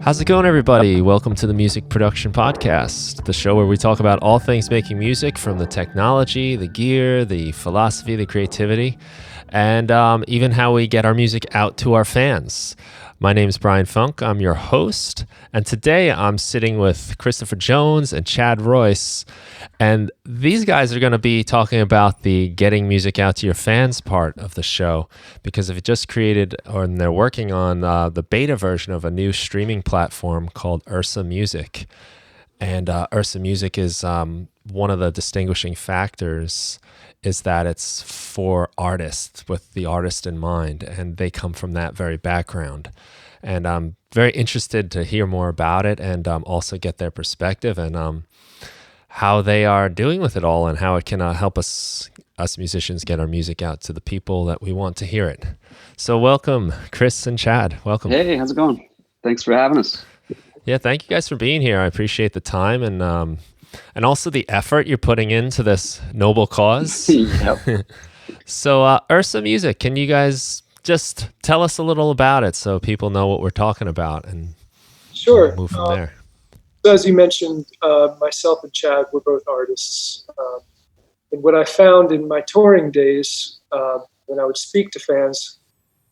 How's it going, everybody? Welcome to the Music Production Podcast, the show where we talk about all things making music, from the technology, the gear, the philosophy, the creativity, and even how we get our music out to our fans. My name is Brian Funk. I'm your host, and today I'm sitting with Christopher Jones and Chad Royce, and these guys are going to be talking about the getting music out to your fans part of the show, because they've just created, or they're working on the beta version of a new streaming platform called URSA Music. And URSA Music is one of the distinguishing factors is that it's for artists, with the artist in mind, and they come from that very background. And I'm very interested to hear more about it, and also get their perspective and how they are doing with it all, and how it can help us musicians get our music out to the people that we want to hear it. So welcome, Chris and Chad. Welcome. Hey, how's it going? Thanks for having us. Yeah, thank you guys for being here. I appreciate the time and also the effort you're putting into this noble cause. Yep. So URSA Music, can you guys just tell us a little about it so people know what we're talking about, and Sure. we'll move from there? So as you mentioned, myself and Chad were both artists. And what I found in my touring days, when I would speak to fans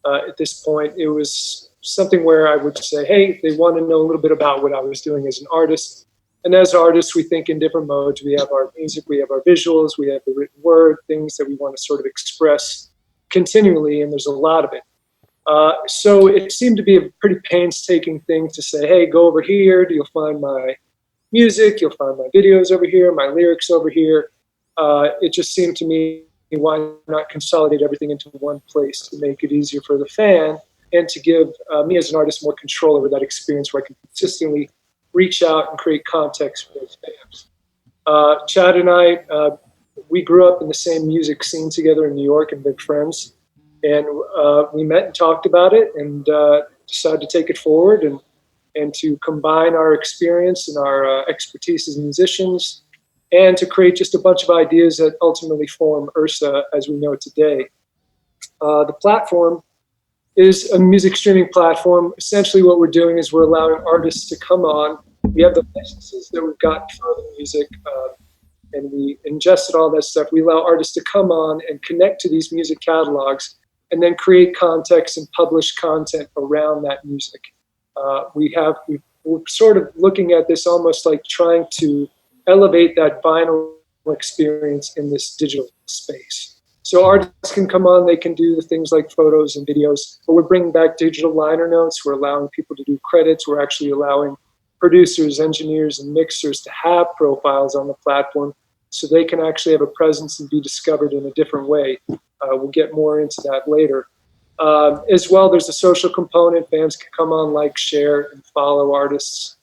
at this point, it was something where I would say, hey, they want to know a little bit about what I was doing as an artist. And as artists, we think in different modes. We have our music, we have our visuals, we have the written word, things that we want to sort of express continually, and there's a lot of it. So it seemed to be a pretty painstaking thing to say, hey, go over here, you'll find my music, you'll find my videos over here, my lyrics over here. It just seemed to me, why not consolidate everything into one place to make it easier for the fan, and to give me as an artist more control over that experience, where I can consistently reach out and create context for those fans. Chad and I, we grew up in the same music scene together in New York and big friends. And we met and talked about it, and decided to take it forward and to combine our experience and our expertise as musicians, and to create just a bunch of ideas that ultimately form URSA as we know it today. The platform is a music streaming platform. Essentially what we're doing is we're allowing artists to come on. We have the licenses that we've got for the music, and we ingested all that stuff. We allow artists to come on and connect to these music catalogs, and then create context and publish content around that music. We're sort of looking at this almost like trying to elevate that vinyl experience in this digital space. So artists can come on, they can do the things like photos and videos, but we're bringing back digital liner notes. We're allowing people to do credits. We're actually allowing producers, engineers, and mixers to have profiles on the platform, so they can actually have a presence and be discovered in a different way. We'll get more into that later. As well, there's a social component. Fans can come on, like, share, and follow artists.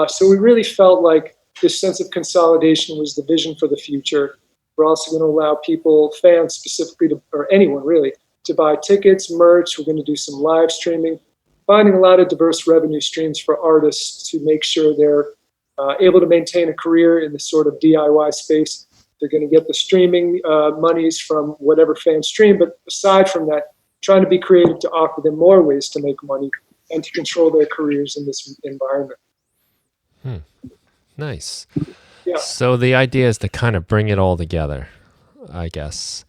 So we really felt like this sense of consolidation was the vision for the future. We're also going to allow people, fans specifically, or anyone really, to buy tickets, merch. We're going to do some live streaming, finding a lot of diverse revenue streams for artists to make sure they're able to maintain a career in this sort of DIY space. They're going to get the streaming monies from whatever fans stream, but aside from that, trying to be creative to offer them more ways to make money and to control their careers in this environment. Nice. Yeah. So the idea is to kind of bring it all together, I guess.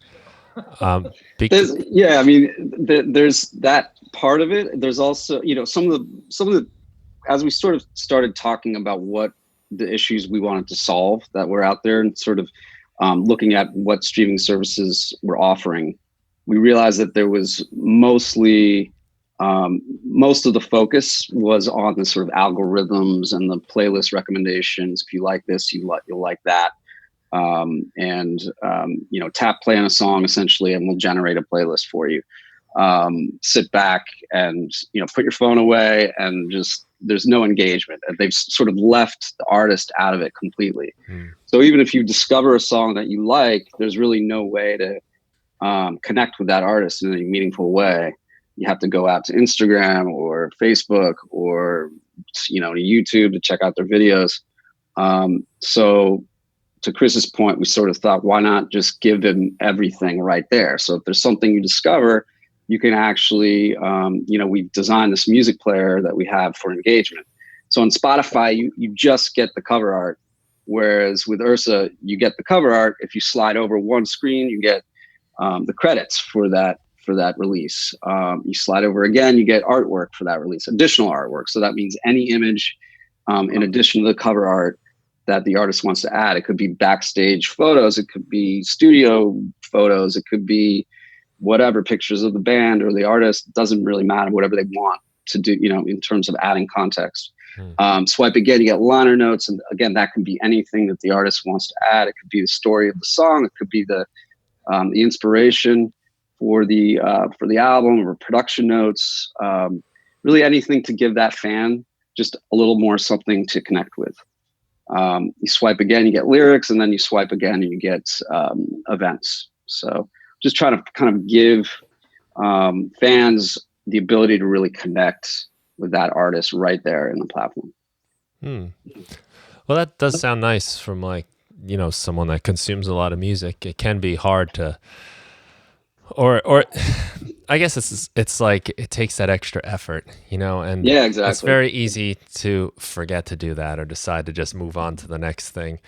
There's that part of it. There's also, some of the, as we sort of started talking about what the issues we wanted to solve that were out there, and sort of looking at what streaming services were offering, we realized that there was mostly most of the focus was on the sort of algorithms and the playlist recommendations. If you like this, you'll like that. Tap play on a song essentially, and we'll generate a playlist for you. Sit back and, put your phone away, and just, there's no engagement. They've sort of left the artist out of it completely. So even if you discover a song that you like, there's really no way to connect with that artist in a meaningful way. You have to go out to Instagram or Facebook or, YouTube to check out their videos. So to Chris's point, we sort of thought, why not just give them everything right there? So if there's something you discover, you can actually, we've designed this music player that we have for engagement. So on Spotify, you just get the cover art, whereas with URSA, you get the cover art. If you slide over one screen, you get the credits for that release. You slide over again, you get artwork for that release, additional artwork. So that means any image in addition to the cover art that the artist wants to add. It could be backstage photos, it could be studio photos, it could be whatever, pictures of the band or the artist. Doesn't really matter, whatever they want to do, in terms of adding context. Swipe again, you get liner notes, and again, that can be anything that the artist wants to add. It could be the story of the song, it could be the inspiration for the album, or production notes, really anything to give that fan just a little more something to connect with. You swipe again, you get lyrics, and then you swipe again and you get events. So just trying to kind of give fans the ability to really connect with that artist right there in the platform. Well, that does sound nice from someone that consumes a lot of music. It can be hard to, or I guess it's like it takes that extra effort, and yeah, exactly. It's very easy to forget to do that or decide to just move on to the next thing.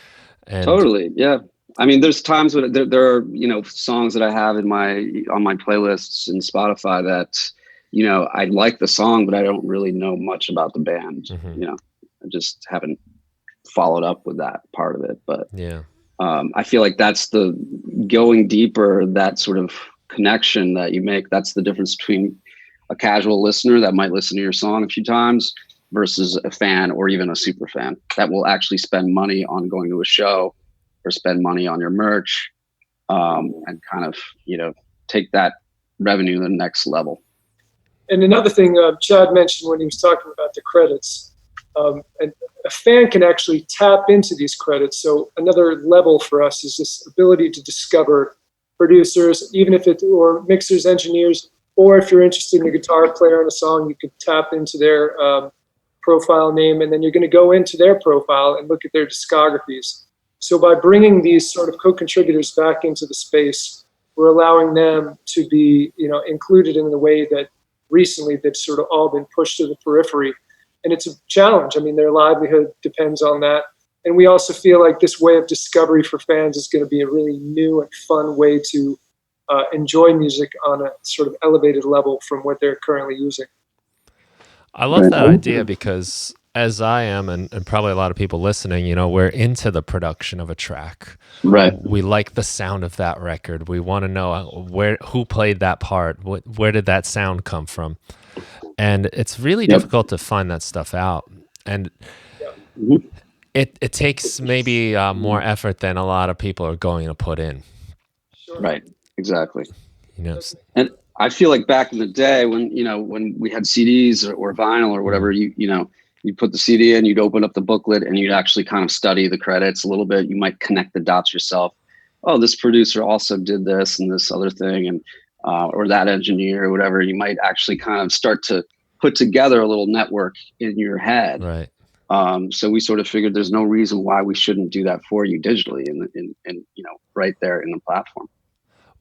And totally, yeah. I mean, there's times when there are songs that I have on my playlists in Spotify that I like the song, but I don't really know much about the band. I just haven't followed up with that part of it. But yeah, I feel like that's the going deeper, that sort of connection that you make. That's the difference between a casual listener that might listen to your song a few times versus a fan or even a super fan that will actually spend money on going to a show or spend money on your merch, and kind of take that revenue to the next level. And another thing Chad mentioned when he was talking about the credits, and a fan can actually tap into these credits. So another level for us is this ability to discover producers, even if or mixers, engineers, or if you're interested in a guitar player on a song, you can tap into their profile name, and then you're going to go into their profile and look at their discographies. So by bringing these sort of co-contributors back into the space, we're allowing them to be, included in the way that recently they've sort of all been pushed to the periphery. And it's a challenge. I mean, their livelihood depends on that. And we also feel like this way of discovery for fans is going to be a really new and fun way to enjoy music on a sort of elevated level from what they're currently using. I love that idea because as I am, and probably a lot of people listening, we're into the production of a track. Right. We like the sound of that record. We want to know who played that part. Where did that sound come from? And it's really difficult to find that stuff out. And it takes maybe more effort than a lot of people are going to put in. Right. Exactly. And I feel like back in the day when we had CDs or vinyl or whatever, you'd put the CD in, you'd open up the booklet, and you'd actually kind of study the credits a little bit. You might connect the dots yourself. Oh, this producer also did this and this other thing, and or that engineer or whatever. You might actually kind of start to put together a little network in your head. Right. So we sort of figured there's no reason why we shouldn't do that for you digitally in right there in the platform.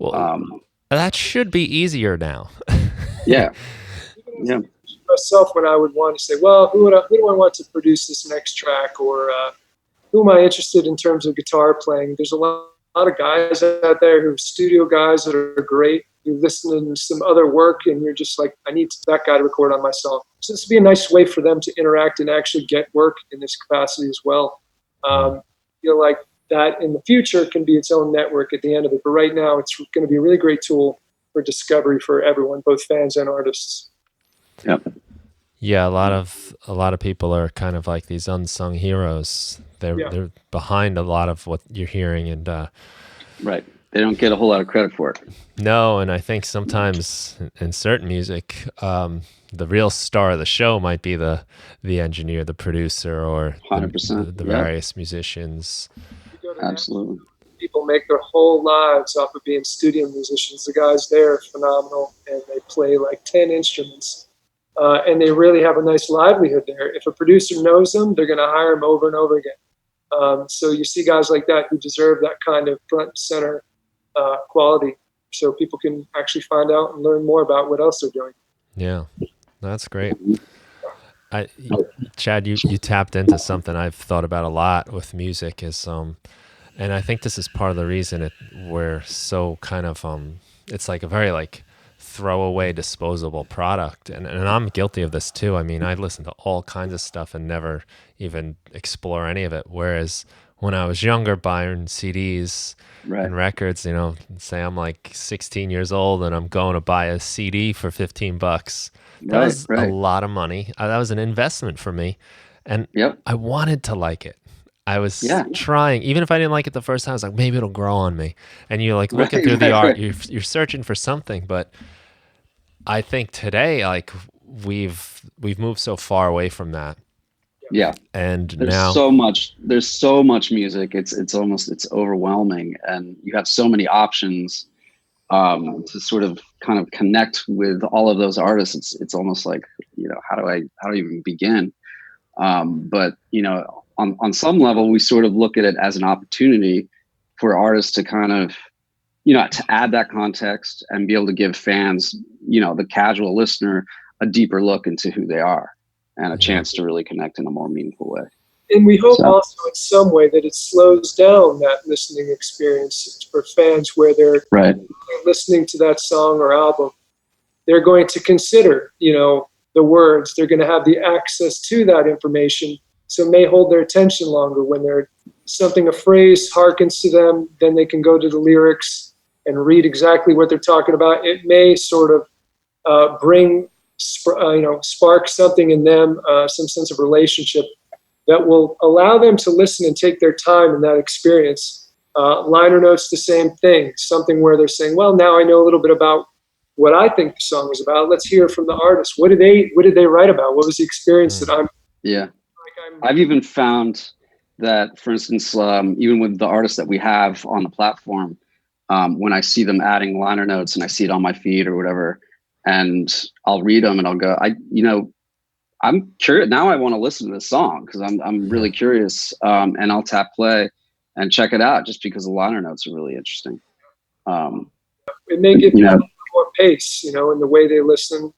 Well, that should be easier now. Yeah. Myself, when I would want to say, well, who do I want to produce this next track, or who am I interested in terms of guitar playing? There's a lot of guys out there who are studio guys that are great. You listen to some other work and you're just like, I need that guy to record on my song. So this would be a nice way for them to interact and actually get work in this capacity as well. Feel like that in the future can be its own network at the end of it. But right now it's going to be a really great tool for discovery for everyone, both fans and artists. Yep. Yeah, a lot of people are kind of like these unsung heroes. They're behind a lot of what you're hearing, and right. They don't get a whole lot of credit for it. No, and I think sometimes in certain music, the real star of the show might be the engineer, the producer, or 100%, the various musicians. Absolutely. People make their whole lives off of being studio musicians. The guys there are phenomenal, and they play like 10 instruments. And they really have a nice livelihood there. If a producer knows them, they're going to hire them over and over again. So you see guys like that who deserve that kind of front and center quality, so people can actually find out and learn more about what else they're doing. Yeah, that's great. I, Chad, you tapped into something I've thought about a lot with music is, and I think this is part of the reason we're so kind of, it's like a very like throwaway disposable product. And I'm guilty of this too. I mean, I listen to all kinds of stuff and never even explore any of it. Whereas when I was younger, buying CDs and records, say I'm like 16 years old and I'm going to buy a CD for $15. That was a lot of money. That was an investment for me. And I wanted to like it. I was trying, even if I didn't like it the first time, I was like, maybe it'll grow on me. And you're like looking through the art, you're searching for something. But I think today, like we've moved so far away from that. Yeah. And there's now so much music. It's overwhelming, and you have so many options to sort of kind of connect with all of those artists. It's almost like, how do I even begin? But on some level, we sort of look at it as an opportunity for artists to kind of, to add that context and be able to give fans, the casual listener, a deeper look into who they are and a chance to really connect in a more meaningful way. And we hope also in some way that it slows down that listening experience for fans, where they're listening to that song or album. They're going to consider, the words. They're going to have the access to that information, so it may hold their attention longer. When a phrase harkens to them, then they can go to the lyrics and read exactly what they're talking about. It may sort of spark something in them, some sense of relationship that will allow them to listen and take their time in that experience. Liner notes, the same thing, something where they're saying, well, now I know a little bit about what I think the song is about. Let's hear from the artist. What did they write about? What was the experience that I'm... Yeah. I've even found that, for instance, even with the artists that we have on the platform, when I see them adding liner notes and I see it on my feed or whatever, and I'll read them and I'll go, I'm curious now. I want to listen to this song because I'm really curious, and I'll tap play and check it out just because the liner notes are really interesting. It may give you more pace, in the way they listen.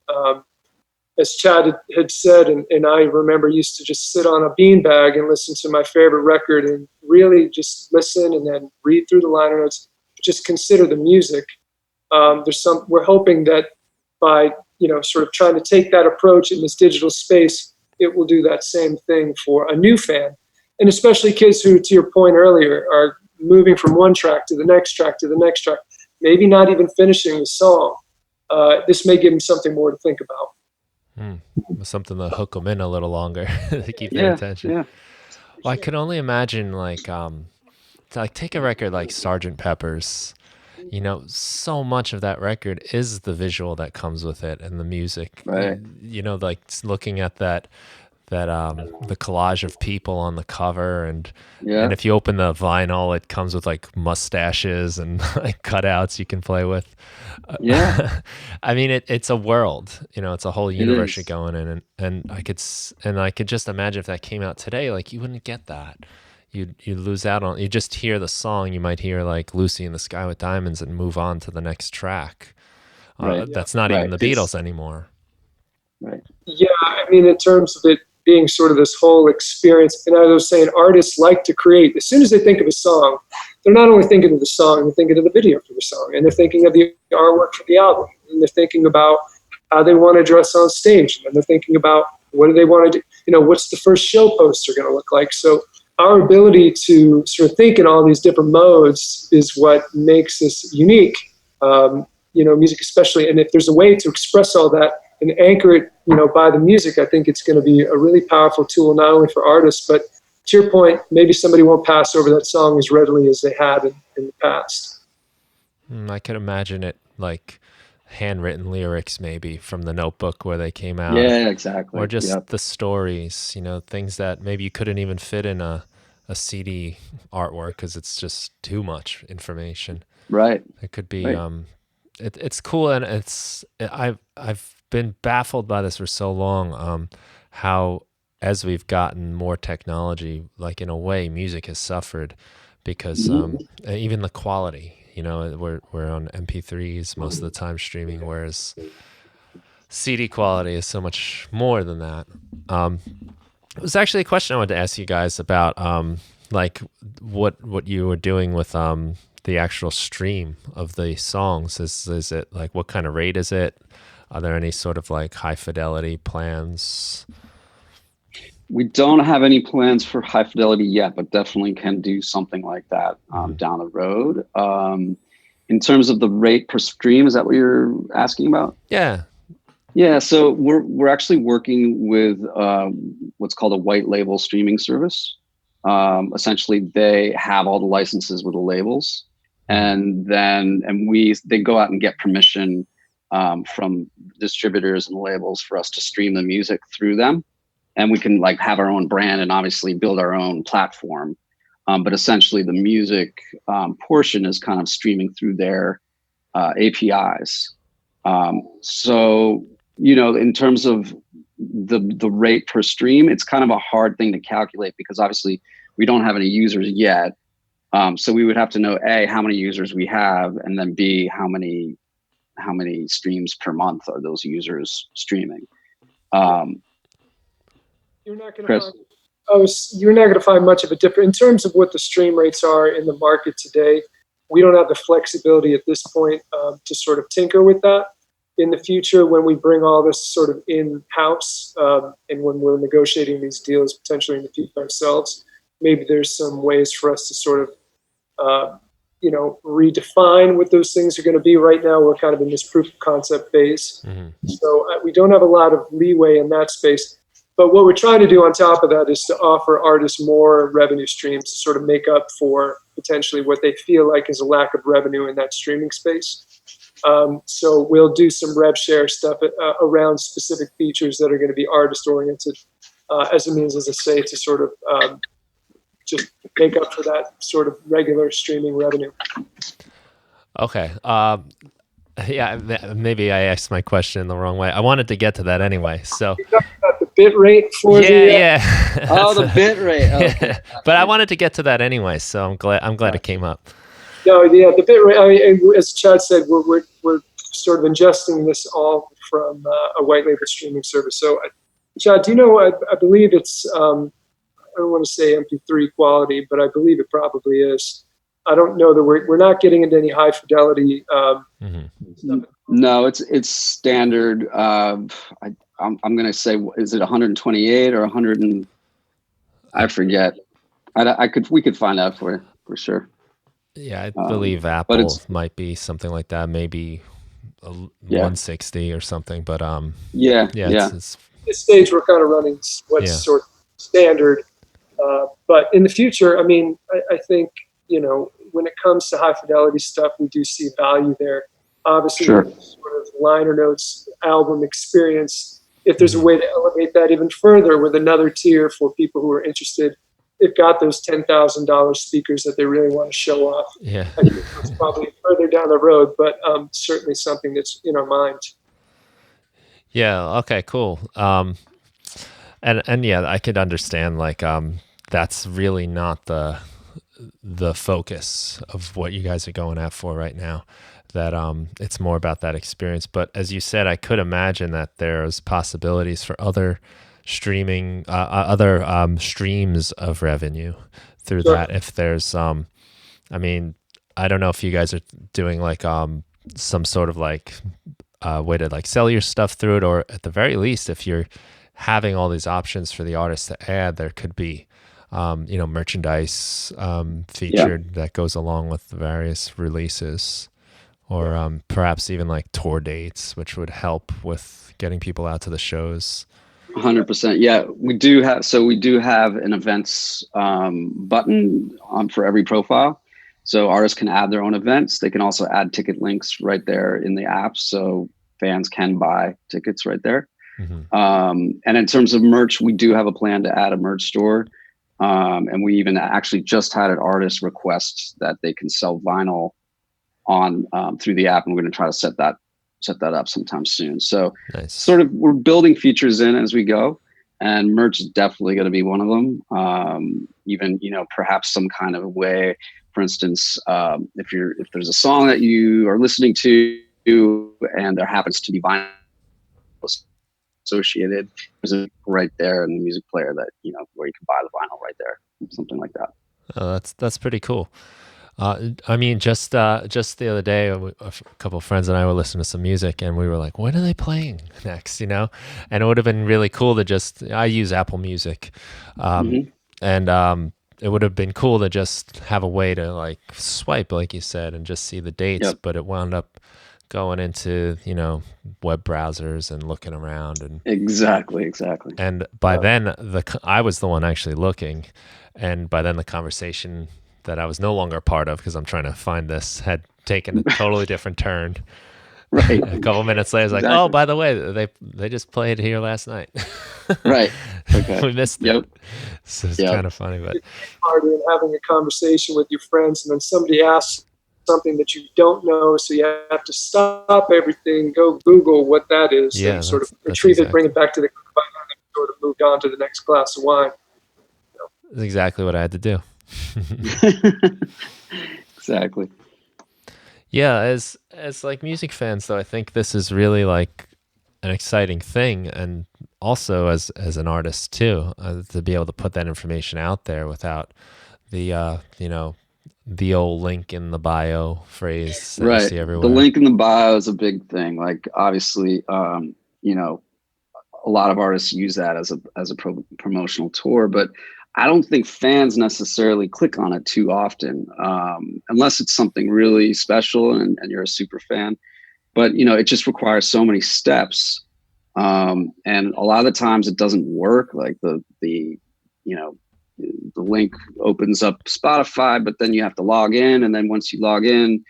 As Chad had said, and I remember used to just sit on a beanbag and listen to my favorite record and really just listen and then read through the liner notes, just consider the music. We're hoping that by sort of trying to take that approach in this digital space, it will do that same thing for a new fan. And especially kids who, to your point earlier, are moving from one track to the next track to the next track, maybe not even finishing the song. This may give them something more to think about. Something to hook them in a little longer to keep their attention. Yeah. Well, I could only imagine take a record like Sgt. Pepper's. So much of that record is the visual that comes with it and the music. Right. Like looking at the collage of people on the cover, and if you open the vinyl, it comes with like mustaches and like cutouts you can play with. I mean, it's a world. It's a whole universe you're going in, and I could just imagine if that came out today, like you wouldn't get that. You lose out on. You just hear the song. You might hear like "Lucy in the Sky with Diamonds" and move on to the next track. That's not even the Beatles anymore. Right. Yeah, I mean, in terms of it being sort of this whole experience, and I was saying, artists like to create. As soon as they think of a song, they're not only thinking of the song, they're thinking of the video for the song, and they're thinking of the artwork for the album, and they're thinking about how they want to dress on stage, and they're thinking about what do they want to do. What's the first show poster going to look like? So our ability to sort of think in all these different modes is what makes this unique, music especially. And if there's a way to express all that and anchor it, by the music, I think it's going to be a really powerful tool, not only for artists, but to your point, maybe somebody won't pass over that song as readily as they had in the past. I could imagine it like handwritten lyrics maybe from the Notebook where they came out. Yeah, exactly. Or just the stories, things that maybe you couldn't even fit in a CD artwork because it's just too much information. Right. It could be it's cool, and I've been baffled by this for so long, how as we've gotten more technology, like in a way music has suffered because even the quality, we're on MP3s most of the time streaming, whereas CD quality is so much more than that. It was actually a question I wanted to ask you guys about, like what you were doing with the actual stream of the songs. Is it like, what kind of rate is it? Are there any sort of like high fidelity plans? We don't have any plans for high fidelity yet, but definitely can do something like that down the road. In terms of the rate per stream, is that what you're asking about? Yeah. Yeah, so we're actually working with what's called a white label streaming service. Essentially, they have all the licenses with the labels, and they go out and get permission from distributors and labels for us to stream the music through them, and we can like have our own brand and obviously build our own platform. But essentially, the music portion is kind of streaming through their APIs. So, in terms of the rate per stream, it's kind of a hard thing to calculate because obviously we don't have any users yet. So we would have to know A, how many users we have, and then B, how many streams per month are those users streaming. You're not going to Chris? find. You're not going to find much of a difference in terms of what the stream rates are in the market today. We don't have the flexibility at this point to sort of tinker with that. In the future, when we bring all this sort of in-house and when we're negotiating these deals potentially in the future ourselves, maybe there's some ways for us to sort of, redefine what those things are going to be. Right now, we're kind of in this proof of concept phase. Mm-hmm. So we don't have a lot of leeway in that space. But what we're trying to do on top of that is to offer artists more revenue streams to sort of make up for potentially what they feel like is a lack of revenue in that streaming space. So we'll do some rev share stuff around specific features that are going to be artist oriented as a means, as I say, to sort of just make up for that sort of regular streaming revenue. Okay. Yeah, maybe I asked my question the wrong way. I wanted to get to that anyway. So about the bit rate for yeah. Oh, the bit rate. Oh, okay. But I wanted to get to that anyway, so I'm glad it came up. No, yeah, the bit rate. I mean, as Chad said, we're sort of ingesting this all from a white label streaming service. So, Chad, do you know? I believe it's. I don't want to say MP3 quality, but I believe it probably is. I don't know that we're not getting into any high fidelity. Stuff. No, it's standard. I'm going to say, is it 128 or 100? I forget. We could find out for sure. Yeah, I believe Apple might be something like that, maybe 160 or something. But yeah. At this stage, we're kind of running what's sort of standard. But in the future, I mean, I think, when it comes to high fidelity stuff, we do see value there. Obviously, sort of liner notes, album experience. If there's a way to elevate that even further with another tier for people who are interested, they've got those $10,000 speakers that they really want to show off. Yeah, I think it's probably further down the road, but certainly something that's in our mind. Yeah. Okay. Cool. And yeah, I could understand like that's really not the focus of what you guys are going at for right now. That it's more about that experience. But as you said, I could imagine that there's possibilities for other streaming, other streams of revenue through that. If there's, I mean, I don't know if you guys are doing like some sort of like way to like sell your stuff through it, or at the very least, if you're having all these options for the artist to add, there could be merchandise featured that goes along with the various releases, or perhaps even like tour dates, which would help with getting people out to the shows. 100%. Yeah, we do have an events button for every profile. So artists can add their own events. They can also add ticket links right there in the app, so fans can buy tickets right there. Mm-hmm. And in terms of merch, we do have a plan to add a merch store. And we even actually just had an artist request that they can sell vinyl on through the app, and we're going to try to set that up sometime soon. So nice. Sort of we're building features in as we go, and merch is definitely going to be one of them. Even perhaps some kind of way, for instance, if there's a song that you are listening to and there happens to be vinyl associated. There's a right there in the music player that, where you can buy the vinyl right there, something like that. Oh, that's pretty cool. I mean, just the other day, a couple of friends and I were listening to some music, and we were like, "When are they playing next?" And it would have been really cool to I use Apple Music, and it would have been cool to just have a way to like swipe, like you said, and just see the dates. Yep. But it wound up going into web browsers and looking around, and Exactly. And by then, I was the one actually looking, and by then the conversation that I was no longer a part of, because I'm trying to find this, had taken a totally different turn. Right. A couple minutes later, I was like, "Oh, by the way, they just played here last night." Right. Okay. We missed it. Yep. So it's kind of funny, but party and having a conversation with your friends, and then somebody asks something that you don't know, so you have to stop everything, go Google what that is, and sort of retrieve it, bring it back to the and sort of moved on to the next glass of wine. That's exactly what I had to do. Exactly. Yeah, as like music fans, though, I think this is really like an exciting thing, and also as an artist too, to be able to put that information out there without the the old link in the bio phrase that you see everywhere. The link in the bio is a big thing. Like, obviously, a lot of artists use that as a promotional tour, but I don't think fans necessarily click on it too often, unless it's something really special and you're a super fan. But it just requires so many steps, and a lot of the times it doesn't work. Like the link opens up Spotify, but then you have to log in, and then once you log in,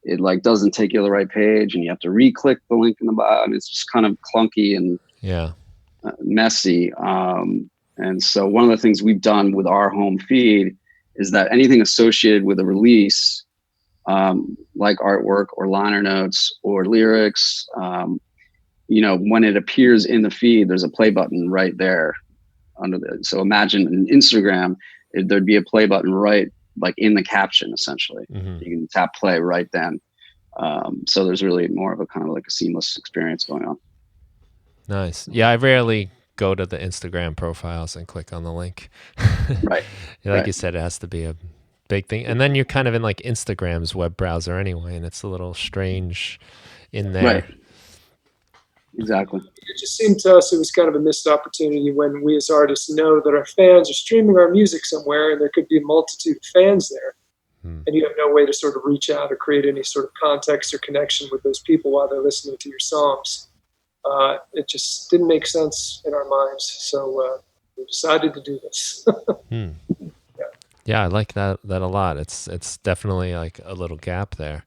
it like doesn't take you to the right page, and you have to re-click the link in the bio, and it's just kind of clunky and messy. And so one of the things we've done with our home feed is that anything associated with a release, like artwork or liner notes or lyrics, when it appears in the feed, there's a play button right there so imagine in Instagram, there'd be a play button right like in the caption, essentially. You can tap play right then. So there's really more of a kind of like a seamless experience going on. Nice. Yeah, I rarely go to the Instagram profiles and click on the link. Right. You said, it has to be a big thing. And then you're kind of in like Instagram's web browser anyway, and it's a little strange in there. Right. Exactly. It just seemed to us it was kind of a missed opportunity when we as artists know that our fans are streaming our music somewhere, and there could be a multitude of fans there. And you have no way to sort of reach out or create any sort of context or connection with those people while they're listening to your songs. It just didn't make sense in our minds. So we decided to do this. Yeah, I like that a lot. It's definitely like a little gap there.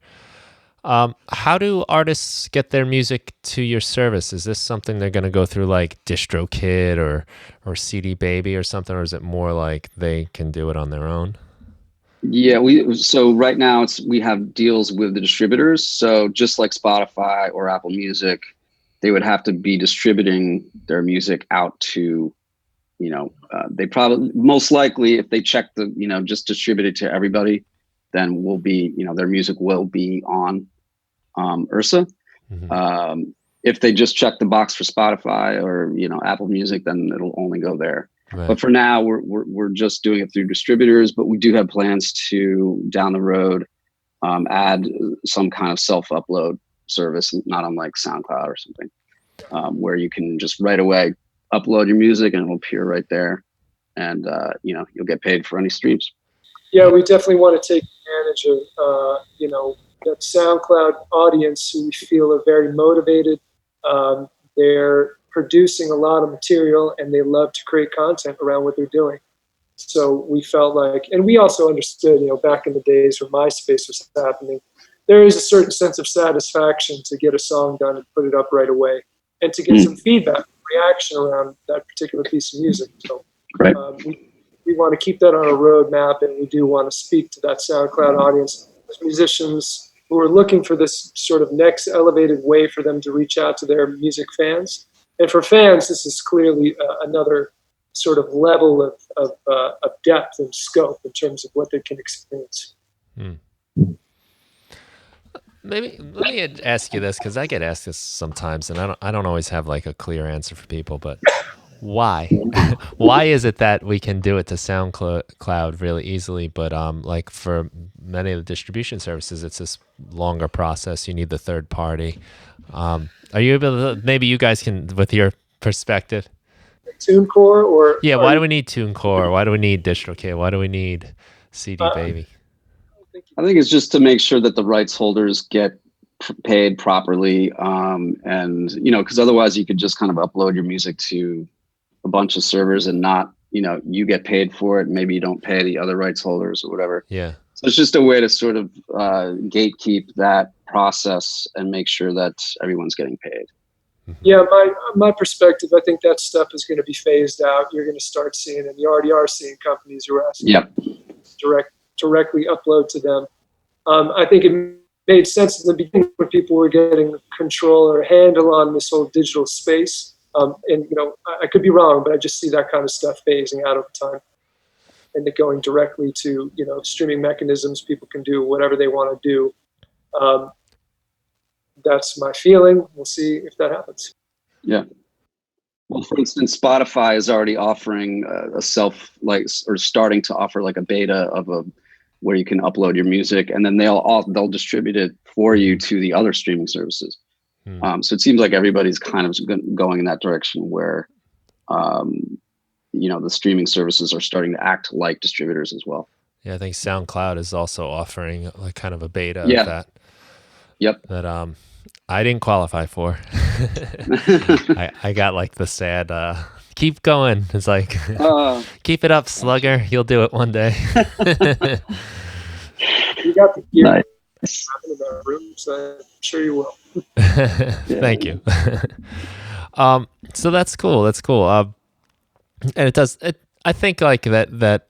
How do artists get their music to your service? Is this something they're going to go through like DistroKid or CD Baby or something, or is it more like they can do it on their own? Yeah, so right now we have deals with the distributors. So just like Spotify or Apple Music, they would have to be distributing their music out to, they probably most likely if they check the, just distribute it to everybody, then will be, their music will be on URSA. If they just check the box for Spotify or, Apple Music, then it'll only go there. Right. But for now, we're just doing it through distributors, but we do have plans to down the road add some kind of self-upload service, not unlike SoundCloud or something, where you can just right away upload your music and it'll appear right there, and you'll get paid for any streams. Yeah, we definitely want to take advantage of that SoundCloud audience who we feel are very motivated. They're producing a lot of material and they love to create content around what they're doing. So we felt like, and we also understood, back in the days when MySpace was happening, there is a certain sense of satisfaction to get a song done and put it up right away, and to get some feedback, reaction around that particular piece of music. So we want to keep that on a roadmap, and we do want to speak to that SoundCloud audience, those musicians who are looking for this sort of next elevated way for them to reach out to their music fans. And for fans, this is clearly another sort of level of depth and scope in terms of what they can experience. Maybe let me ask you this, because I get asked this sometimes, and I don't always have like a clear answer for people. But why? Why is it that we can do it to SoundCloud really easily, but like for many of the distribution services, it's this longer process. You need the third party. Are you able to? Maybe you guys can, with your perspective. TuneCore, or Yeah. are Why do you? we need TuneCore? Why do we need DistroKid? Why do we need CD I Baby? think I think it's just to make sure that the rights holders get paid properly, and because otherwise you could just kind of upload your music to a bunch of servers and not, you get paid for it. Maybe you don't pay the other rights holders or whatever. Yeah. So it's just a way to sort of gatekeep that process and make sure that everyone's getting paid. Yeah, my perspective, I think that stuff is going to be phased out. You're going to start seeing, and you already are seeing, companies who are asking Yep. directly upload to them. I think it made sense in the beginning when people were getting control or handle on this whole digital space. And I could be wrong, but I just see that kind of stuff phasing out over time, and it going directly to streaming mechanisms. People can do whatever they want to do. That's my feeling. We'll see if that happens. Yeah. Well, for instance, Spotify is already offering or starting to offer like a beta of where you can upload your music, and then they'll distribute it for you to the other streaming services. So it seems like everybody's kind of going in that direction where, the streaming services are starting to act like distributors as well. Yeah, I think SoundCloud is also offering like kind of a beta Yeah. of that. Yep. That I didn't qualify for. I got like the sad keep going. It's like keep it up, slugger. You'll do it one day. You got the gear Nice. in our room, so I'm sure you will. Thank you. So that's cool. That's cool. And it does. I think like that.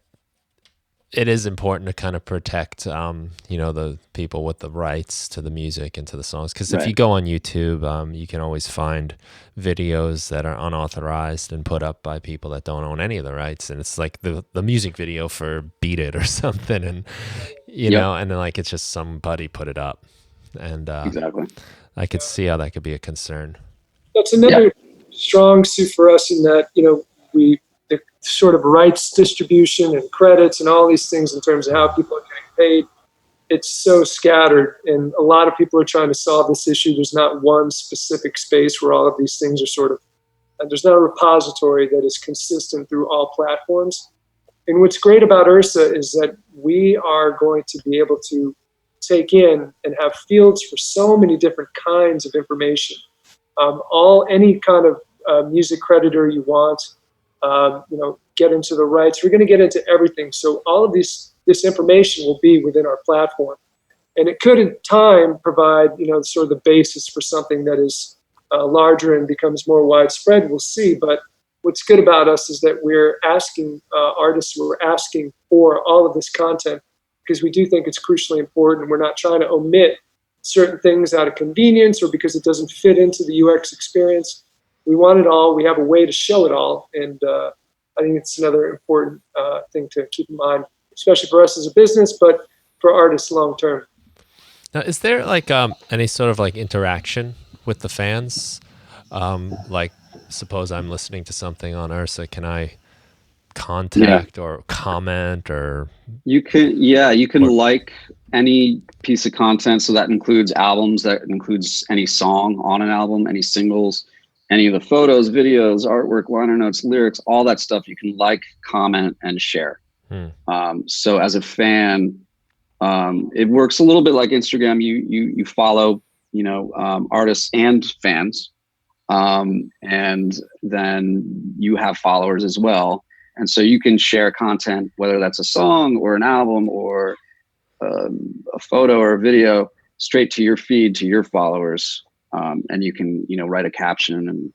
It is important to kind of protect, the people with the rights to the music and to the songs. Because if you go on YouTube, you can always find videos that are unauthorized and put up by people that don't own any of the rights. And it's like the music video for Beat It or something. And, and then like it's just somebody put it up. And Exactly. I could see how that could be a concern. That's another strong suit for us in that, the sort of rights distribution and credits and all these things in terms of how people are getting paid, it's so scattered, and a lot of people are trying to solve this issue. There's not one specific space where all of these things are sort of, and there's not a repository that is consistent through all platforms. And what's great about URSA is that we are going to be able to take in and have fields for so many different kinds of information. Any kind of music creditor you want, get into the rights. We're going to get into everything. So all of this information will be within our platform, and it could in time provide, sort of the basis for something that is larger and becomes more widespread. We'll see. But what's good about us is that we're asking artists, we're asking for all of this content because we do think it's crucially important. We're not trying to omit certain things out of convenience or because it doesn't fit into the UX experience. We want it all. We have a way to show it all. And I think it's another important thing to keep in mind, especially for us as a business, but for artists long term. Now, is there like any sort of like interaction with the fans? Like, suppose I'm listening to something on URSA, can I contact or comment or? You can like any piece of content. So that includes albums, that includes any song on an album, any singles, any of the photos, videos, artwork, liner notes, lyrics, all that stuff. You can like, comment, and share. So as a fan, it works a little bit like Instagram. You follow, artists and fans, and then you have followers as well. And so you can share content, whether that's a song or an album or a photo or a video, straight to your feed, to your followers. And you can, write a caption and,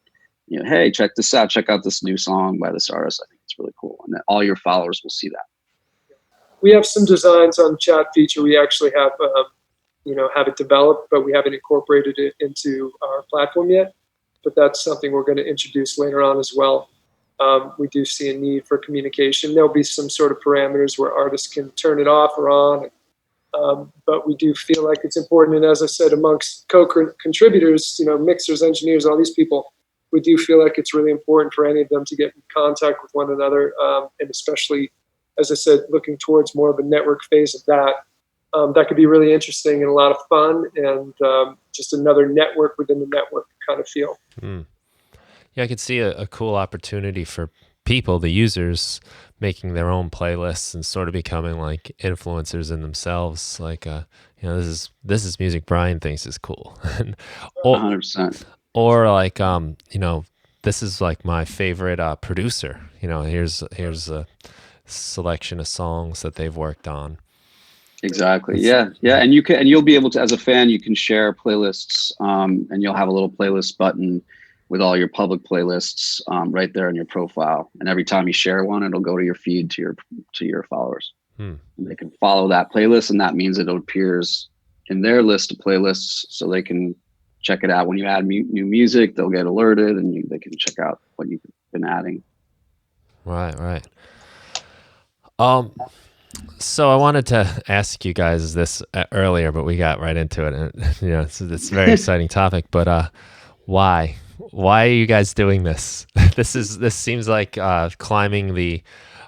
hey, check this out. Check out this new song by this artist. I think it's really cool. And then all your followers will see that. We have some designs on the chat feature. We actually have, have it developed, but we haven't incorporated it into our platform yet. But that's something we're going to introduce later on as well. We do see a need for communication. There'll be some sort of parameters where artists can turn it off or on. But we do feel like it's important. And as I said, amongst co-contributors, mixers, engineers, all these people, we do feel like it's really important for any of them to get in contact with one another. And especially, as I said, looking towards more of a network phase of that. That could be really interesting and a lot of fun, and just another network within the network kind of feel. Yeah, I could see a cool opportunity for people, the users, making their own playlists and sort of becoming like influencers in themselves. Like, this is music Brian thinks is cool, 100%. Or like, this is like my favorite producer. Here's a selection of songs that they've worked on. Exactly. Yeah. And you'll be able to, as a fan, you can share playlists, and you'll have a little playlist button with all your public playlists right there in your profile. And every time you share one, it'll go to your feed to your followers. And they can follow that playlist, and that means it appears in their list of playlists, so they can check it out. When you add new music, they'll get alerted, and they can check out what you've been adding. Right. So I wanted to ask you guys this earlier, but we got right into it, and it's a very exciting topic. But why are you guys doing this? This seems like climbing the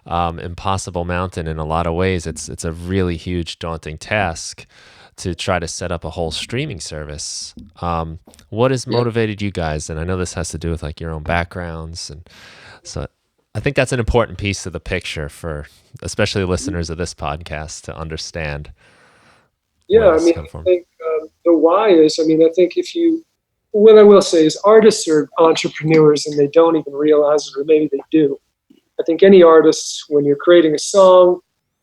impossible mountain in a lot of ways. It's a really huge, daunting task to try to set up a whole streaming service. What has motivated you guys? And I know this has to do with like your own backgrounds, and so I think that's an important piece of the picture for especially listeners of this podcast to understand. Yeah, I think the why is, I think what I will say is artists are entrepreneurs and they don't even realize it, or maybe they do. I think any artist, when you're creating a song,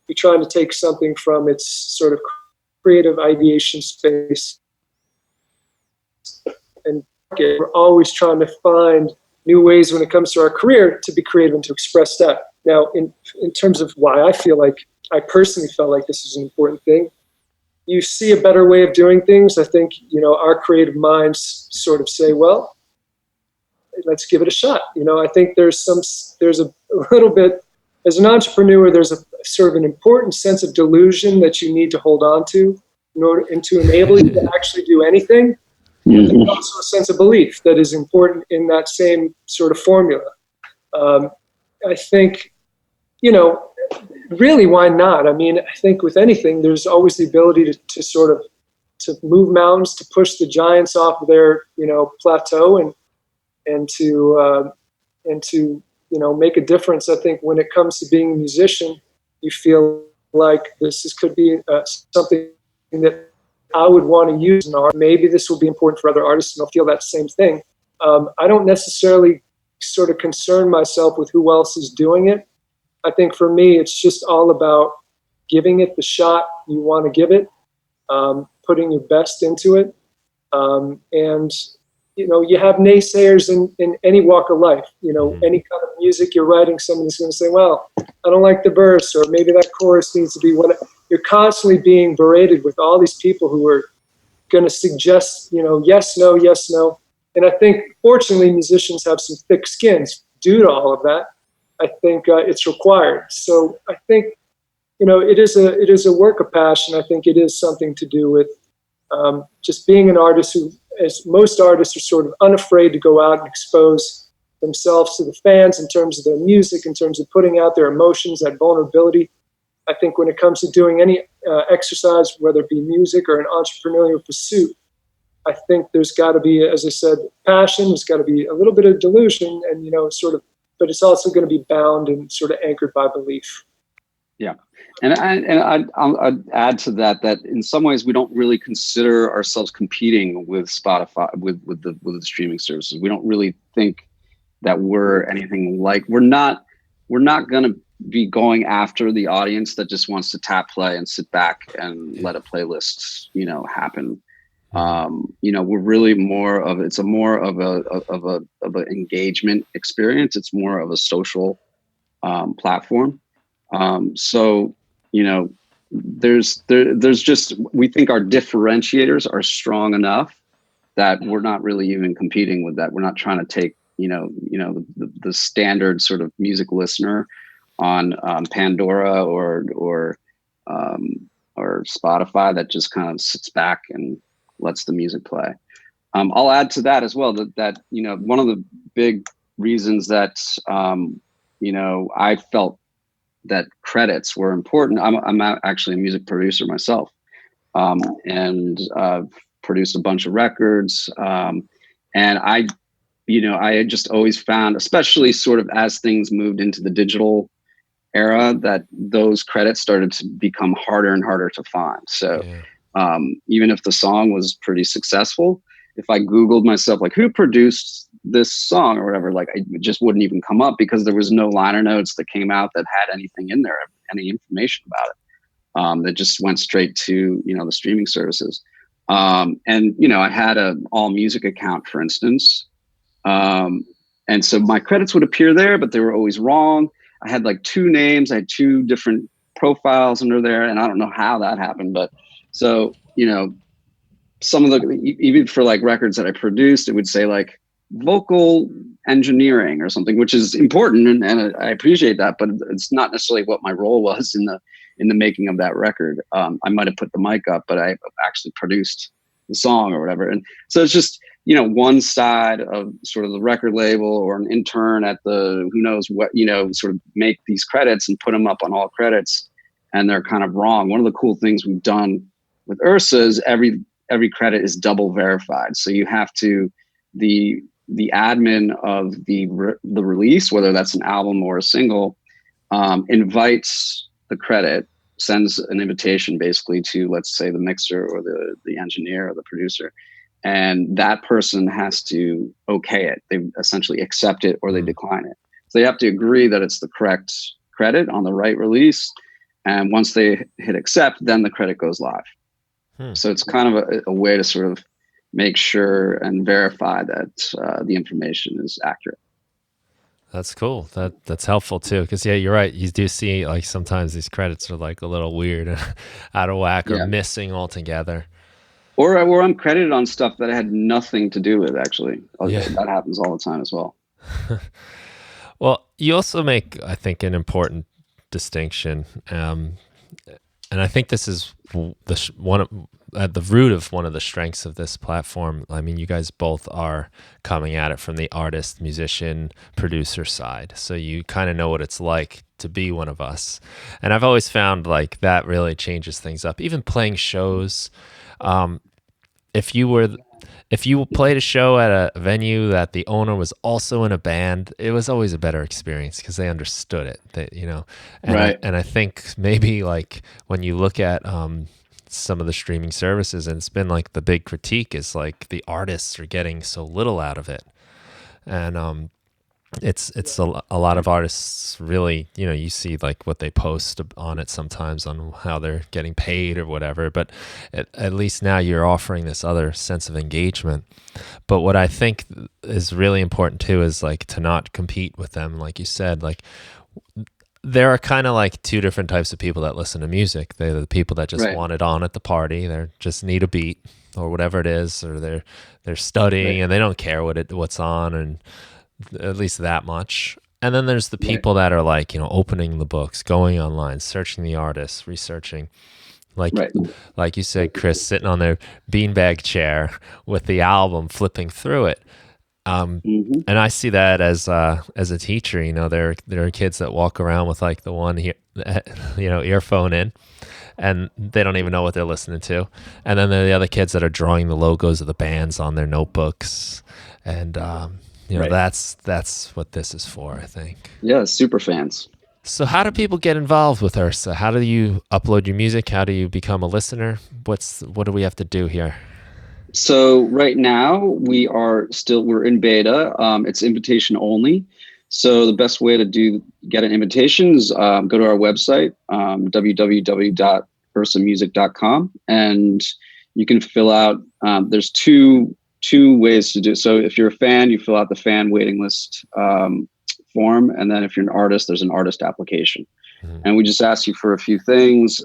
you're trying to take something from its sort of creative ideation space, and we're always trying to find new ways when it comes to our career to be creative and to express that. Now, in terms of why I personally felt like this is an important thing, you see a better way of doing things. I think, our creative minds sort of say, well, let's give it a shot. I think there's a little bit, as an entrepreneur, there's a sort of an important sense of delusion that you need to hold on to to enable you to actually do anything. There's also a sense of belief that is important in that same sort of formula. I think, really, why not? I think with anything, there's always the ability to move mountains, to push the giants off of their, plateau, and to make a difference. I think when it comes to being a musician, you feel like could be something that I would want to use in art. Maybe this will be important for other artists, and they'll feel that same thing. I don't necessarily sort of concern myself with who else is doing it. I think for me, it's just all about giving it the shot you want to give it, putting your best into it. And, you have naysayers in any walk of life. Any kind of music you're writing, somebody's going to say, well, I don't like the verse, or maybe that chorus needs to be what. You're constantly being berated with all these people who are going to suggest, yes, no, yes, no. And I think, fortunately, musicians have some thick skins due to all of that. I think it's required. So I think, it is a work of passion. I think it is something to do with just being an artist who, as most artists, are sort of unafraid to go out and expose themselves to the fans in terms of their music, in terms of putting out their emotions, that vulnerability. I think when it comes to doing any exercise, whether it be music or an entrepreneurial pursuit, I think there's got to be, as I said, passion. There's got to be a little bit of delusion, and but it's also going to be bound and sort of anchored by belief. Yeah, and I'd add to that in some ways we don't really consider ourselves competing with Spotify, with the streaming services. We don't really think that we're anything like. We're not going to be going after the audience that just wants to tap play and sit back and let a playlist, happen. We're really more of an engagement experience. It's more of a social platform. So there's just, we think our differentiators are strong enough that we're not really even competing with that. We're not trying to take the standard sort of music listener on Pandora or or Spotify that just kind of sits back and lets the music play. I'll add to that as well that one of the big reasons that I felt that credits were important. I'm actually a music producer myself, and I've produced a bunch of records, and I had just always found, especially sort of as things moved into the digital era, that those credits started to become harder and harder to find. So even if the song was pretty successful, if I Googled myself, like, who produced this song or whatever, like, it just wouldn't even come up because there was no liner notes that came out that had anything in there, any information about it. That just went straight to, the streaming services. And, I had a All Music account, for instance. And so my credits would appear there, but they were always wrong. I had like two names. I had two different profiles under there, and I don't know how that happened. But so, some of the, even for like records that I produced, it would say like vocal engineering or something, which is important, and I appreciate that, but it's not necessarily what my role was in the making of that record. I might have put the mic up, but I actually produced the song or whatever. And so it's just, one side of sort of the record label or an intern at the who knows what, sort of make these credits and put them up on all credits, and they're kind of wrong. One of the cool things we've done with URSA is every credit is double verified. So you have to, the admin of the release, whether that's an album or a single, invites the credit, sends an invitation basically to, let's say, the mixer or the engineer or the producer, and that person has to okay it. They essentially accept it or they decline it. So they have to agree that it's the correct credit on the right release, and once they hit accept, then the credit goes live. So it's kind of a way to sort of make sure and verify that the information is accurate. That's cool. That's helpful too, because you're right. You do see like sometimes these credits are like a little weird and out of whack or missing altogether. Or I'm credited on stuff that I had nothing to do with, actually. That happens all the time as well. Well, you also make, I think, an important distinction. And I think this is at the root of one of the strengths of this platform. I mean, you guys both are coming at it from the artist, musician, producer side. So you kind of know what it's like to be one of us. And I've always found like that really changes things up. Even playing shows, if you played a show at a venue that the owner was also in a band, it was always a better experience because they understood it. And I think maybe like when you look at some of the streaming services, and it's been like the big critique is like the artists are getting so little out of it, and it's a lot of artists really, you see like what they post on it sometimes on how they're getting paid or whatever, but at least now you're offering this other sense of engagement. But what I think is really important too is like to not compete with them. Like you said, like there are kind of like two different types of people that listen to music. They're the people that just want it on at the party. They just need a beat or whatever it is, or they're studying and they don't care what's on, and at least that much. And then there's the people that are like, opening the books, going online, searching the artists, researching, like you said, Chris, sitting on their beanbag chair with the album, flipping through it. And I see that as a teacher, there are kids that walk around with like the one here, earphone in, and they don't even know what they're listening to. And then there are the other kids that are drawing the logos of the bands on their notebooks, and that's what this is for, I think. Yeah, super fans. So how do people get involved with URSA? How do you upload your music? How do you become a listener? What do we have to do here? So right now we're in beta. It's invitation only. So the best way to get an invitation is go to our website, www.ursamusic.com, and you can fill out. There's two ways to do it. So if you're a fan, you fill out the fan waiting list form, and then if you're an artist, there's an artist application. And we just ask you for a few things.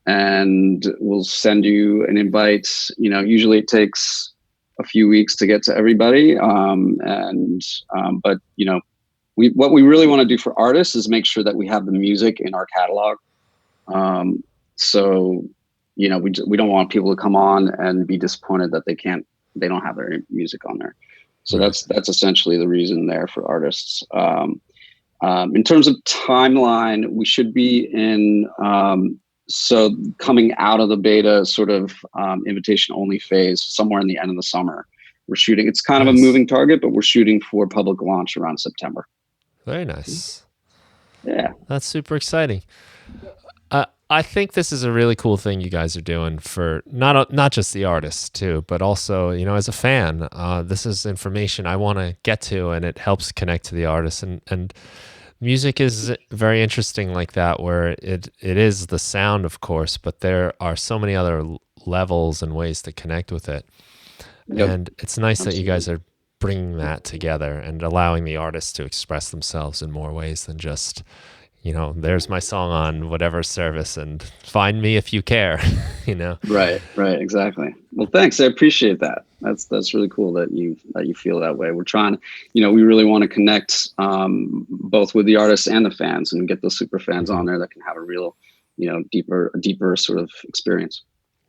And we'll send you an invite. Usually it takes a few weeks to get to everybody. But what we really want to do for artists is make sure that we have the music in our catalog. So, we don't want people to come on and be disappointed that they don't have their music on there. So Right. that's essentially the reason there for artists. In terms of timeline, we should be in, so coming out of the beta sort of invitation only phase somewhere in the end of the summer. We're shooting, it's kind of a Nice. moving target, but we're shooting for public launch around September. Very nice. Yeah. That's super exciting. I think this is a really cool thing you guys are doing for not just the artists too, but also, as a fan, this is information I want to get to, and it helps connect to the artists. And music is very interesting like that, where it is the sound, of course, but there are so many other levels and ways to connect with it. Yep. And it's nice Absolutely. that you guys are bringing that together and allowing the artists to express themselves in more ways than just, there's my song on whatever service and find me if you care, Right, exactly. Well, thanks. I appreciate that. That's really cool that you feel that way. We're trying, we really want to connect both with the artists and the fans, and get those super fans on there that can have a real, deeper sort of experience.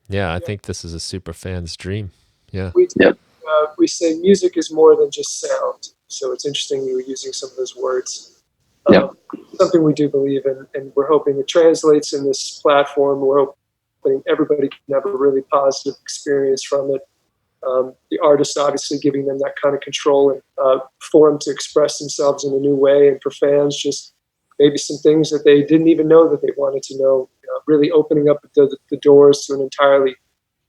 Yeah, I think this is a super fan's dream. Yeah. We say music is more than just sound. So it's interesting you were using some of those words. Something we do believe in, and we're hoping it translates in this platform. We're hoping everybody can have a really positive experience from it. The artists obviously giving them that kind of control and forum to express themselves in a new way, and for fans, just maybe some things that they didn't even know that they wanted to know. Really opening up the doors to an entirely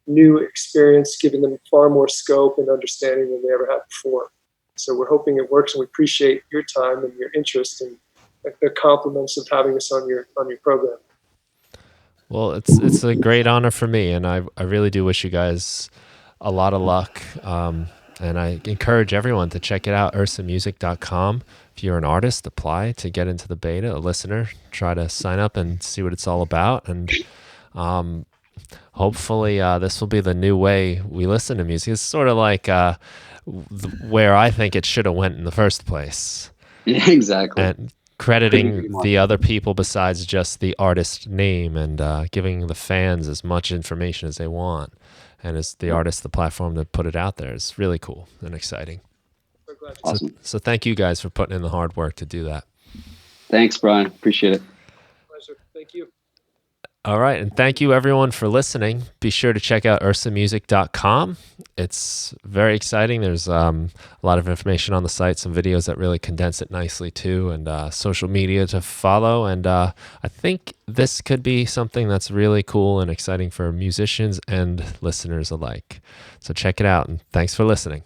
new experience, giving them far more scope and understanding than they ever had before. So we're hoping it works, and we appreciate your time and your interest and the compliments of having us on your program. Well, it's a great honor for me, and I really do wish you guys a lot of luck. And I encourage everyone to check it out, ursamusic.com. If you're an artist, apply to get into the beta. A listener, try to sign up and see what it's all about. And hopefully this will be the new way we listen to music. It's sort of like where I think it should have went in the first place. Yeah, exactly. And crediting the other people besides just the artist name, and giving the fans as much information as they want, and as the artist the platform to put it out there is really cool and exciting. Awesome. So thank you guys for putting in the hard work to do that. Thanks, Brian. Appreciate it. Pleasure. Thank you. All right, and thank you everyone for listening. Be sure to check out ursamusic.com. It's very exciting. There's a lot of information on the site, some videos that really condense it nicely too, and social media to follow. And I think this could be something that's really cool and exciting for musicians and listeners alike. So check it out, and thanks for listening.